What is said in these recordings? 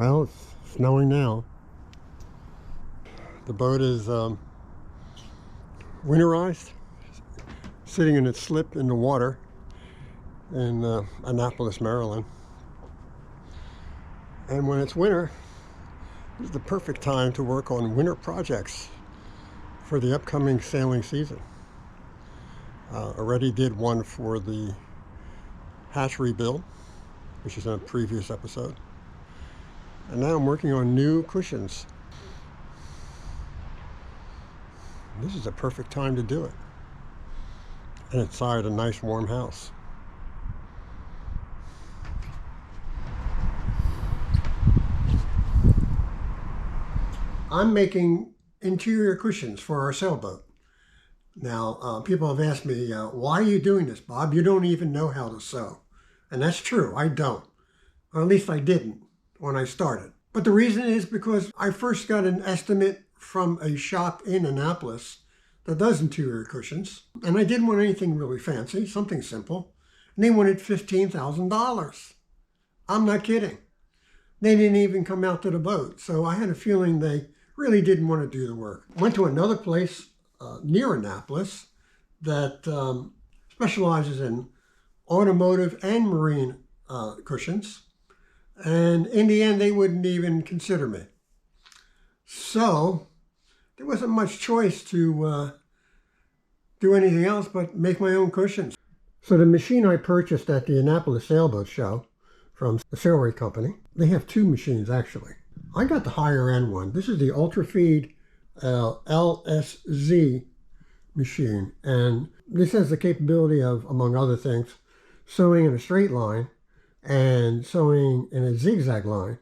Well, it's snowing now. The boat is winterized, sitting in its slip in the water in Annapolis, Maryland. And when it's winter, it's the perfect time to work on winter projects for the upcoming sailing season. Already did one for the hatch rebuild, which is in a previous episode. And now I'm working on new cushions. This is a perfect time to do it. And inside a nice warm house. I'm making interior cushions for our sailboat. Now, people have asked me, why are you doing this, Bob? You don't even know how to sew. And that's true, I don't. Or at least I didn't when I started. But the reason is because I first got an estimate from a shop in Annapolis that does interior cushions. And I didn't want anything really fancy, something simple. And they wanted $15,000. I'm not kidding. They didn't even come out to the boat. So I had a feeling they really didn't want to do the work. Went to another place near Annapolis that specializes in automotive and marine cushions. And in the end, they wouldn't even consider me. So there wasn't much choice to do anything else but make my own cushions. So the machine I purchased at the Annapolis Sailboat Show from the Sailway Company, they have two machines actually. I got the higher end one. This is the Ultra Feed LSZ machine. And this has the capability of, among other things, sewing in a straight line and sewing in a zigzag line.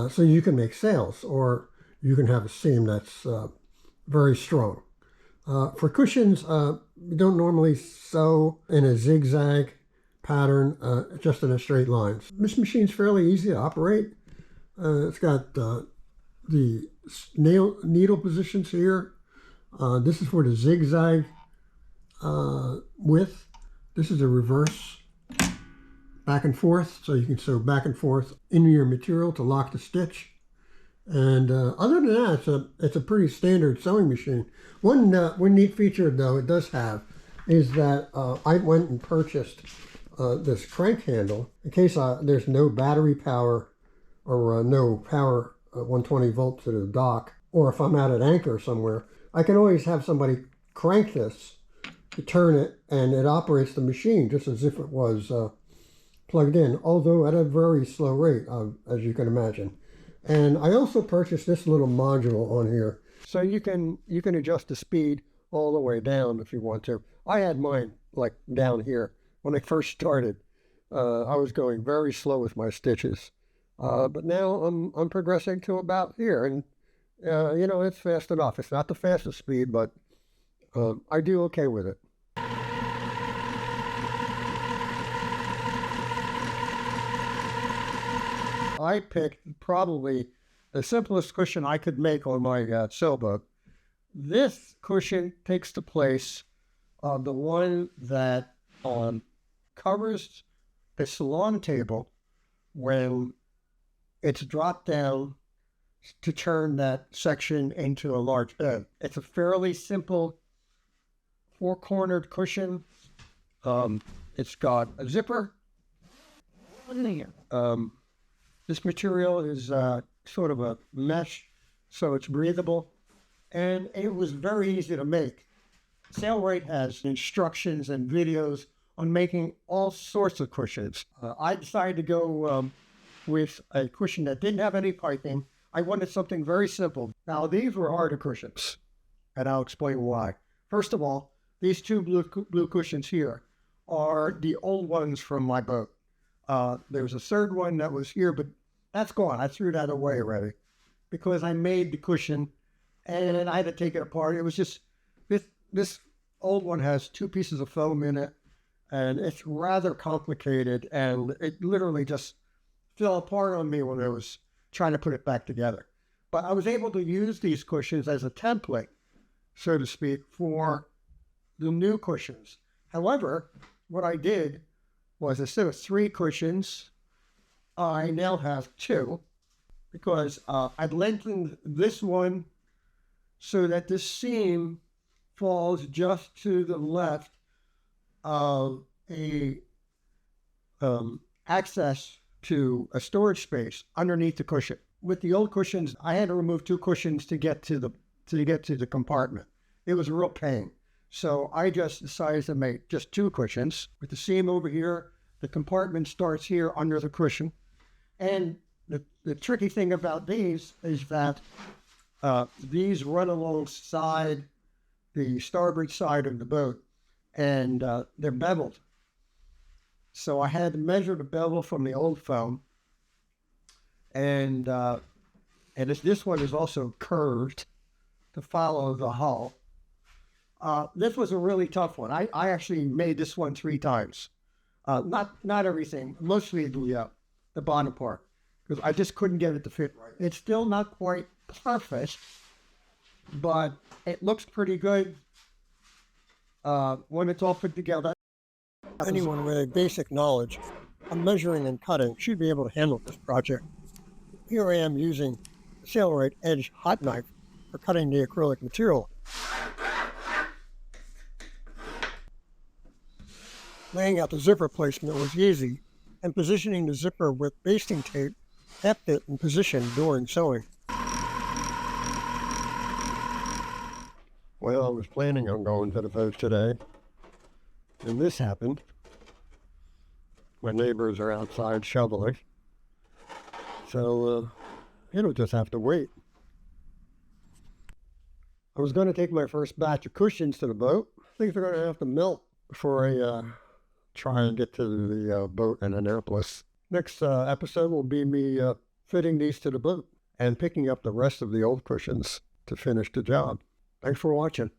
So you can make sails, or you can have a seam that's very strong. For cushions, you don't normally sew in a zigzag pattern, just in a straight line. This machine's fairly easy to operate. It's got the needle positions here. This is for the zigzag width. This is a reverse back and forth, so you can sew back and forth into your material to lock the stitch. And other than that, it's a pretty standard sewing machine. One neat feature, though, it does have is that I went and purchased this crank handle in case there's no battery power or no power 120 volt to the dock, or if I'm out at anchor somewhere, I can always have somebody crank this to turn it, and it operates the machine just as if it was plugged in, although at a very slow rate, as you can imagine. And I also purchased this little module on here, so you can adjust the speed all the way down if you want to. I had mine like down here when I first started. I was going very slow with my stitches, but now I'm progressing to about here, and it's fast enough. It's not the fastest speed, but I do okay with it. I picked probably the simplest cushion I could make on my sailboat. This cushion takes the place of the one that covers the salon table when it's dropped down to turn that section into a large bed. It's a fairly simple four-cornered cushion. It's got a zipper. This material is sort of a mesh, so it's breathable, and it was very easy to make. Sailrate has instructions and videos on making all sorts of cushions. I decided to go with a cushion that didn't have any piping. I wanted something very simple. Now, these were harder cushions, and I'll explain why. First of all, these two blue cushions here are the old ones from my boat. There was a third one that was here, but that's gone. I threw that away already because I made the cushion and I had to take it apart. It was just, this old one has two pieces of foam in it, and it's rather complicated, and it literally just fell apart on me when I was trying to put it back together. But I was able to use these cushions as a template, so to speak, for the new cushions. However, what I did was, instead of 3 cushions, I now have 2. because I've lengthened this one so that this seam falls just to the left of a access to a storage space underneath the cushion. With the old cushions, I had to remove 2 cushions to get to the compartment. It was a real pain. So I just decided to make just 2 cushions with the seam over here. The compartment starts here under the cushion. And the tricky thing about these is that these run alongside the starboard side of the boat, and they're beveled. So I had to measure the bevel from the old foam, and this one is also curved to follow the hull. This was a really tough one. I actually made this one 3 times. Not everything, mostly the bottom part, because I just couldn't get it to fit right. It's still not quite perfect, but it looks pretty good when it's all put together. Anyone with a basic knowledge of measuring and cutting should be able to handle this project. Here I am using the Sailboat Edge hot knife for cutting the acrylic material. Laying out the zipper placement was easy, and positioning the zipper with basting tape kept it in position during sewing. Well, I was planning on going to the boat today, and this happened. My neighbors are outside shoveling, so it'll just have to wait. I was going to take my first batch of cushions to the boat. Things are going to have to melt before I try and get to the boat in Annapolis. Next episode will be me fitting these to the boat and picking up the rest of the old cushions to finish the job. Thanks for watching.